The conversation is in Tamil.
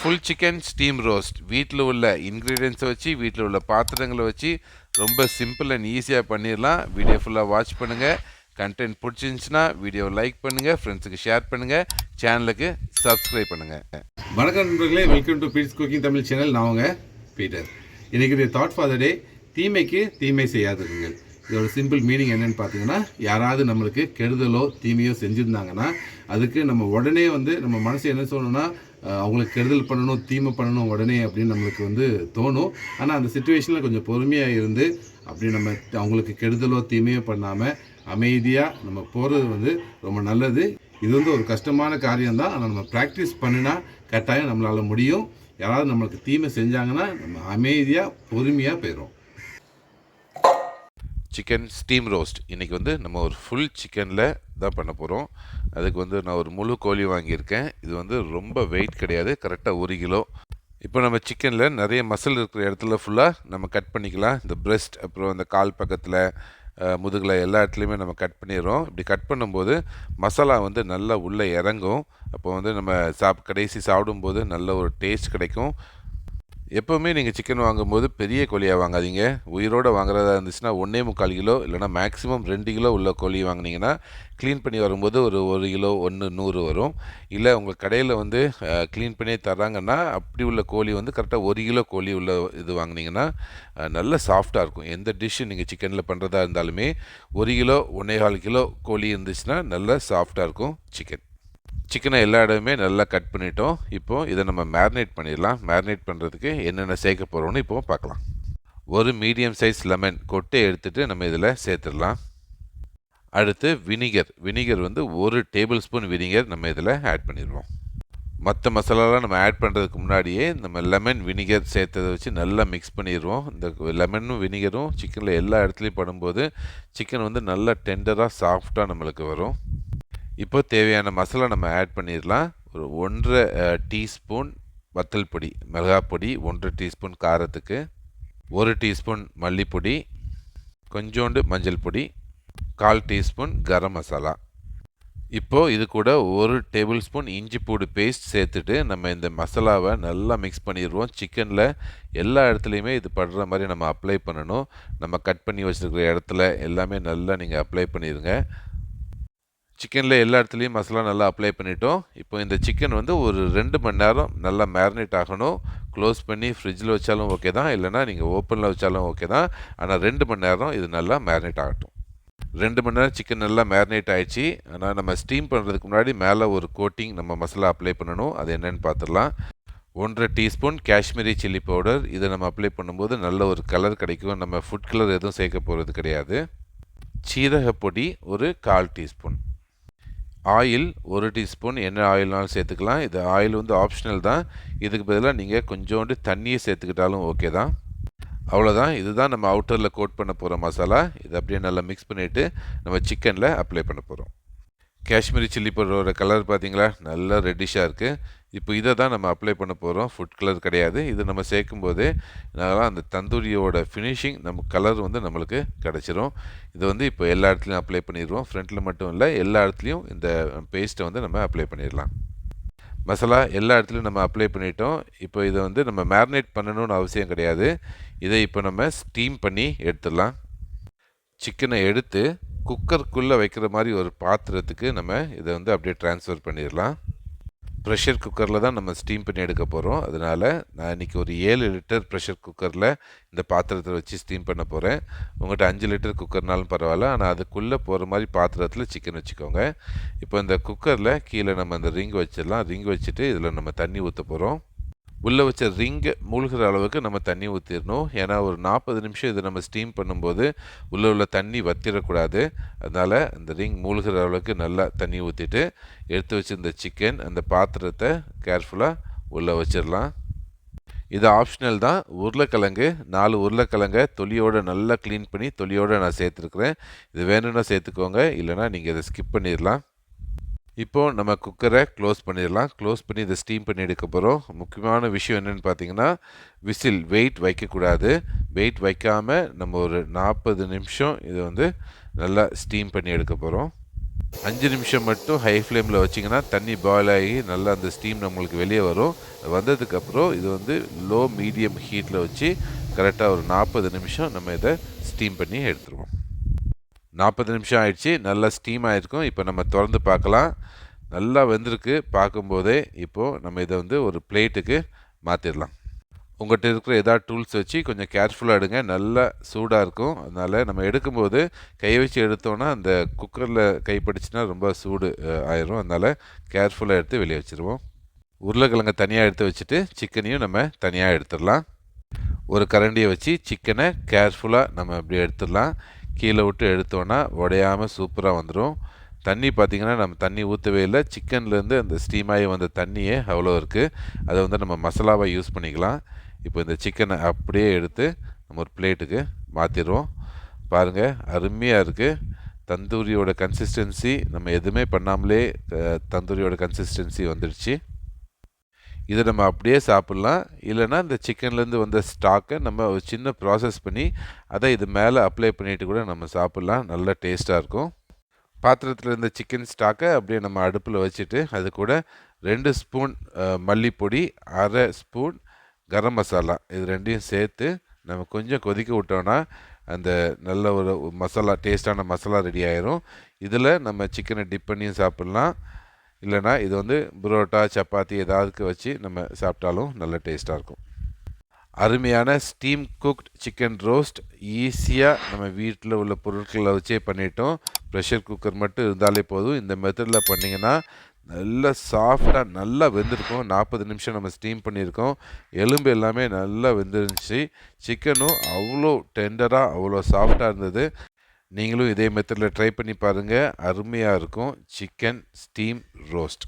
ஃபுல் சிக்கன் ஸ்டீம் ரோஸ்ட் வீட்டில் உள்ள இன்க்ரீடியன்ஸை வச்சு வீட்டில் உள்ள பாத்திரங்களை வச்சு ரொம்ப சிம்பிள் அண்ட் ஈஸியாக பண்ணிடலாம். வீடியோ ஃபுல்லாக வாட்ச் பண்ணுங்கள். கண்டென்ட் பிடிச்சிருந்துச்சுன்னா வீடியோவை லைக் பண்ணுங்கள், ஃப்ரெண்ட்ஸுக்கு ஷேர் பண்ணுங்கள், சேனலுக்கு சப்ஸ்கிரைப் பண்ணுங்கள். வணக்கம் நண்பர்களே, welcome to Pete's cooking Tamil channel. நான் உங்க பீட்டர். இன்றைக்கி தாட் ஃபார் த டே, தீமைக்கு தீமை செய்யாதீர்கள். இதோட சிம்பிள் மீனிங் என்னென்னு பார்த்தீங்கன்னா, யாராவது நம்மளுக்கு கெடுதலோ தீமையோ செஞ்சுருந்தாங்கன்னா அதுக்கு நம்ம உடனே நம்ம மனசு என்ன சொல்லணும்னா, அவங்களுக்கு கெடுதல் பண்ணணும், தீமை பண்ணணும் உடனே அப்படின்னு நம்மளுக்கு தோணும். ஆனால் அந்த சுச்சுவேஷனில் கொஞ்சம் பொறுமையாக இருந்து அப்படி நம்ம அவங்களுக்கு கெடுதலோ தீமையோ பண்ணாமல் அமைதியாக நம்ம போகிறது ரொம்ப நல்லது. இது ஒரு கஷ்டமான காரியம்தான். ஆனால் நம்ம ப்ராக்டிஸ் பண்ணினா கட்டாயம் நம்மளால் முடியும். யாராவது நம்மளுக்கு தீமை செஞ்சாங்கன்னா நம்ம அமைதியாக பொறுமையாக போயிடும். சிக்கன் ஸ்டீம் ரோஸ்ட் இன்றைக்கி நம்ம ஒரு ஃபுல் சிக்கனில் தான் பண்ண போகிறோம். அதுக்கு நான் ஒரு முழு கோழி வாங்கியிருக்கேன். இது ரொம்ப வெயிட் கிடையாது, கரெக்டாக 1 கிலோ. இப்போ நம்ம சிக்கனில் நிறைய மசில் இருக்கிற இடத்துல ஃபுல்லாக நம்ம கட் பண்ணிக்கலாம். இந்த பிரெஸ்ட், அப்புறம் அந்த கால் பக்கத்தில், முதுகில் எல்லா இடத்துலையுமே நம்ம கட் பண்ணிடுறோம். இப்படி கட் பண்ணும்போது மசாலா நல்லா உள்ளே இறங்கும். அப்போ நம்ம கடைசி சாப்பிடும்போது நல்ல ஒரு டேஸ்ட் கிடைக்கும். எப்போவுமே நீங்கள் சிக்கன் வாங்கும்போது பெரிய கோழியாக வாங்காதீங்க. உயிரோடு வாங்குறதா இருந்துச்சுன்னா 1.25 கிலோ இல்லைனா மேக்ஸிமம் 2 கிலோ உள்ள கோழி வாங்கினீங்கன்னா க்ளீன் பண்ணி வரும்போது ஒரு 1 கிலோ 100 வரும். இல்லை உங்கள் கடையில் க்ளீன் பண்ணி தர்றாங்கன்னா அப்படி உள்ள கோழி கரெக்டாக 1 கிலோ கோழி உள்ள இது வாங்கினீங்கன்னா நல்ல சாஃப்டாக இருக்கும். எந்த டிஷ்ஷு நீங்கள் சிக்கனில் பண்ணுறதா இருந்தாலுமே 1 கிலோ 1.25 கிலோ கோழி இருந்துச்சுன்னா நல்லா சாஃப்டாக இருக்கும் சிக்கன். சிக்கனை எல்லா இடமுமே நல்லா கட் பண்ணிட்டோம். இப்போது இதை நம்ம மேரினேட் பண்ணிடலாம். மேரினேட் பண்ணுறதுக்கு என்னென்ன சேர்க்க போகிறோன்னு இப்போது பார்க்கலாம். ஒரு மீடியம் சைஸ் லெமன் கொட்டை எடுத்துகிட்டு நம்ம இதில் சேர்த்துடலாம். அடுத்து வினிகர் 1 டேபிள் ஸ்பூன் வினிகர் நம்ம இதில் ஆட் பண்ணிடுவோம். மற்ற மசாலாலாம் நம்ம ஆட் பண்ணுறதுக்கு முன்னாடியே நம்ம லெமன் வினிகர் சேர்த்ததை வச்சு நல்லா மிக்ஸ் பண்ணிடுவோம். இந்த லெமனும் வினிகரும் சிக்கனில் எல்லா இடத்துலையும் படும்போது சிக்கன் நல்லா டெண்டராக சாஃப்டாக நம்மளுக்கு வரும். இப்போ தேவையான மசாலா நம்ம ஆட் பண்ணிடலாம். ஒரு 1.5 டீஸ்பூன் வத்தல் பொடி, மிளகாய் பொடி, 1 டீஸ்பூன் காரத்துக்கு, 1 டீஸ்பூன் மல்லிப்பொடி, கொஞ்சோண்டு மஞ்சள் பொடி, 1/4 டீஸ்பூன் கரம் மசாலா. இப்போது இது கூட 1 டேபிள் ஸ்பூன் இஞ்சி பூடு பேஸ்ட் சேர்த்துட்டு நம்ம இந்த மசாலாவை நல்லா மிக்ஸ் பண்ணிடுவோம். சிக்கனில் எல்லா இடத்துலையுமே இது படுற மாதிரி நம்ம அப்ளை பண்ணணும். நம்ம கட் பண்ணி வச்சுருக்கிற இடத்துல எல்லாமே நல்லா நீங்கள் அப்ளை பண்ணிடுங்க. சிக்கனில் எல்லா இடத்துலையும் மசாலா நல்லா அப்ளை பண்ணிட்டோம். இப்போ இந்த சிக்கன் ஒரு 2 மணி நேரம் நல்லா மேரினேட் ஆகணும். க்ளோஸ் பண்ணி ஃப்ரிட்ஜில் வச்சாலும் ஓகே தான், இல்லைனா நீங்கள் ஓப்பனில் வச்சாலும் ஓகே தான். ஆனால் 2 மணி நேரம் இது நல்லா மேரினேட் ஆகட்டும். 2 மணி நேரம் சிக்கன் நல்லா மேரினேட் ஆகிடுச்சு. ஆனால் நம்ம ஸ்டீம் பண்ணுறதுக்கு முன்னாடி மேலே ஒரு கோட்டிங் நம்ம மசாலா அப்ளை பண்ணணும். அது என்னென்னு பார்த்துடலாம். 1.5 டீஸ்பூன் காஷ்மீரி சில்லி பவுடர். இதை நம்ம அப்ளை பண்ணும்போது நல்ல ஒரு கலர் கிடைக்கும். நம்ம ஃபுட் கலர் எதுவும் சேர்க்க போகிறது கிடையாது. சீரகப்பொடி ஒரு 1/4 டீஸ்பூன். Oil 1 teaspoon. என்ன ஆயில்னாலும் சேர்த்துக்கலாம். இது ஆயில் ஆப்ஷனல் தான். இதுக்கு பதிலாக நீங்கள் கொஞ்சோண்டு தண்ணியை சேர்த்துக்கிட்டாலும் ஓகே தான். அவ்வளோதான். இதுதான் நம்ம அவுட்டரில் கோட் பண்ண போகிற மசாலா. இதை அப்படியே நல்லா மிக்ஸ் பண்ணிவிட்டு நம்ம சிக்கனில் அப்ளை பண்ண போகிறோம். காஷ்மீரி சில்லி பவுடரோட கலர் பார்த்தீங்களா, நல்லா ரெட்டிஷாக இருக்குது. இப்போ இதை தான் நம்ம அப்ளை பண்ண போகிறோம். ஃபுட் கலர் கிடையாது. இது நம்ம சேர்க்கும்போதே நல்லா அந்த தந்தூரியோட ஃபினிஷிங் நம்ம கலர் நம்மளுக்கு கிடச்சிரும். இதை இப்போ எல்லா இடத்துலையும் அப்ளை பண்ணிடுவோம். ஃப்ரண்ட்டில் மட்டும் இல்லை, எல்லா இடத்துலையும் இந்த பேஸ்ட்டை நம்ம அப்ளை பண்ணிடலாம். மசாலா எல்லா இடத்துலையும் நம்ம அப்ளை பண்ணிட்டோம். இப்போ இதை நம்ம மேரினேட் பண்ணணும்னு அவசியம் கிடையாது. இதை இப்போ நம்ம ஸ்டீம் பண்ணி எடுத்துடலாம். சிக்கனை எடுத்து குக்கருக்குள்ளே வைக்கிற மாதிரி ஒரு பாத்திரத்துக்கு நம்ம இதை அப்படியே ட்ரான்ஸ்ஃபர் பண்ணிடலாம். ப்ரெஷர் குக்கரில் தான் நம்ம ஸ்டீம் பண்ணி எடுக்க போகிறோம். அதனால் நான் இன்றைக்கி ஒரு 7 லிட்டர் ப்ரெஷர் குக்கரில் இந்த பாத்திரத்தை வச்சு ஸ்டீம் பண்ண போகிறேன். உங்கள்கிட்ட 5 லிட்டர் குக்கர்னாலும் பரவாயில்ல, ஆனால் அதுக்குள்ளே போகிற மாதிரி பாத்திரத்தில் சிக்கன் வச்சுக்கோங்க. இப்போ இந்த குக்கரில் கீழே நம்ம அந்த ரிங் வச்சிடலாம். ரிங் வச்சுட்டு இதில் நம்ம தண்ணி ஊற்ற போகிறோம். உள்ளே வச்ச ரிங்கை மூழ்கிற அளவுக்கு நம்ம தண்ணி ஊற்றிடணும். ஏன்னா ஒரு 40 நிமிஷம் இதை நம்ம ஸ்டீம் பண்ணும்போது உள்ளே உள்ள தண்ணி வத்திடக்கூடாது. அதனால் இந்த ரிங் மூழ்கிற அளவுக்கு நல்லா தண்ணி ஊற்றிட்டு எடுத்து வச்சுருந்த சிக்கன் அந்த பாத்திரத்தை கேர்ஃபுல்லாக உள்ளே வச்சிடலாம். இது ஆப்ஷனல் தான். உருளைக்கிழங்கு 4 உருளைக்கிழங்கை தொலியோடு நல்லா க்ளீன் பண்ணி தொலியோடு நான் சேர்த்துருக்குறேன். இது வேணும்னா சேர்த்துக்கோங்க, இல்லைனா நீங்கள் இதை ஸ்கிப் பண்ணிடலாம். இப்போது நம்ம குக்கரை க்ளோஸ் பண்ணிடலாம். க்ளோஸ் பண்ணி இதை ஸ்டீம் பண்ணி எடுக்க போகிறோம். முக்கியமான விஷயம் என்னென்னு பார்த்தீங்கன்னா, விசில் வெயிட் வைக்கக்கூடாது. வெயிட் வைக்காமல் நம்ம ஒரு 40 நிமிஷம் இதை நல்லா ஸ்டீம் பண்ணி எடுக்க போகிறோம். 5 நிமிஷம் மட்டும் ஹை ஃப்ளேமில் வச்சிங்கன்னா தண்ணி பாயில் ஆகி நல்லா அந்த ஸ்டீம் நம்மளுக்கு வெளியே வரும். வந்ததுக்கப்புறம் இது வந்து லோ மீடியம் ஹீட்டில் வச்சு கரெக்டாக ஒரு 40 நிமிஷம் நம்ம இதை ஸ்டீம் பண்ணி எடுத்துருவோம். 40 நிமிஷம் ஆயிடுச்சு, நல்லா ஸ்டீம் ஆகிருக்கும். இப்போ நம்ம திறந்து பார்க்கலாம். நல்லா வெந்திருக்கு பார்க்கும்போதே. இப்போது நம்ம இதை வந்து ஒரு பிளேட்டுக்கு மாற்றிடலாம். உங்கள்கிட்ட இருக்கிற ஏதாவது டூல்ஸ் வச்சு கொஞ்சம் கேர்ஃபுல்லாக எடுங்க. நல்லா சூடாக இருக்கும். அதனால் நம்ம எடுக்கும்போது கை வச்சு எடுத்தோன்னா அந்த குக்கரில் கைப்பட்டுச்சுன்னா ரொம்ப சூடு ஆயிரும். அதனால் கேர்ஃபுல்லாக எடுத்து வெளியே வச்சுருவோம். உருளைக்கிழங்கை தனியாக எடுத்து வச்சுட்டு சிக்கனையும் நம்ம தனியாக எடுத்துடலாம். ஒரு கரண்டியை வச்சு சிக்கனை கேர்ஃபுல்லாக நம்ம இப்படி எடுத்துடலாம். கீழே விட்டு எடுத்தோன்னா உடையாமல் சூப்பராக வந்துடும். தண்ணி பார்த்திங்கன்னா நம்ம தண்ணி ஊற்றவே இல்லை. சிக்கன்லேருந்து அந்த ஸ்டீம் ஆகி வந்த தண்ணியே அவ்வளோ இருக்குது. அதை வந்து நம்ம மசாலாவை யூஸ் பண்ணிக்கலாம். இப்போ இந்த சிக்கனை அப்படியே எடுத்து நம்ம ஒரு பிளேட்டுக்கு மாற்றிடுவோம். பாருங்கள், அருமையாக இருக்குது. தந்தூரியோட கன்சிஸ்டன்சி நம்ம எதுவுமே பண்ணாமலே தந்தூரியோட கன்சிஸ்டன்சி வந்துடுச்சு. இதை நம்ம அப்படியே சாப்பிட்லாம். இல்லைனா இந்த சிக்கன்லேருந்து வந்த ஸ்டாக்கை நம்ம ஒரு சின்ன ப்ராசஸ் பண்ணி அதை இது மேலே அப்ளை பண்ணிவிட்டு கூட நம்ம சாப்பிட்லாம். நல்ல டேஸ்ட்டாக இருக்கும். பாத்திரத்தில் இருந்த சிக்கன் ஸ்டாக்கை அப்படியே நம்ம அடுப்பில் வச்சுட்டு அது கூட 2 ஸ்பூன் மல்லிப்பொடி, 1/2 ஸ்பூன் கரம் மசாலா, இது ரெண்டையும் சேர்த்து நம்ம கொஞ்சம் கொதிக்க விட்டோன்னா அந்த நல்ல ஒரு மசாலா, டேஸ்டான மசாலா ரெடி ஆயிரும். இதில் நம்ம சிக்கனை டிப் பண்ணியும் சாப்பிட்லாம். இல்லைனா இது வந்து புரோட்டா, சப்பாத்தி ஏதாவதுக்கு வச்சு நம்ம சாப்பிட்டாலும் நல்ல டேஸ்ட்டாக இருக்கும். அருமையான ஸ்டீம் குக்ட் சிக்கன் ரோஸ்ட் ஈஸியாக நம்ம வீட்டில் உள்ள பொருட்களை வச்சே பண்ணிட்டோம். ப்ரெஷர் குக்கர் மட்டும் இருந்தாலே போதும். இந்த மெத்தடில் பண்ணிங்கன்னா நல்லா சாஃப்டாக நல்லா வெந்திருக்கும். 40 நிமிஷம் நம்ம ஸ்டீம் பண்ணியிருக்கோம். எலும்பு எல்லாமே நல்லா வெந்துருந்துச்சு. சிக்கனும் அவ்வளோ டெண்டராக அவ்வளோ சாஃப்டாக இருந்தது. நீங்களும் இதே மெத்தடில் ட்ரை பண்ணி பாருங்கள். அருமையாக இருக்கும் சிக்கன் ஸ்டீம் ரோஸ்ட்.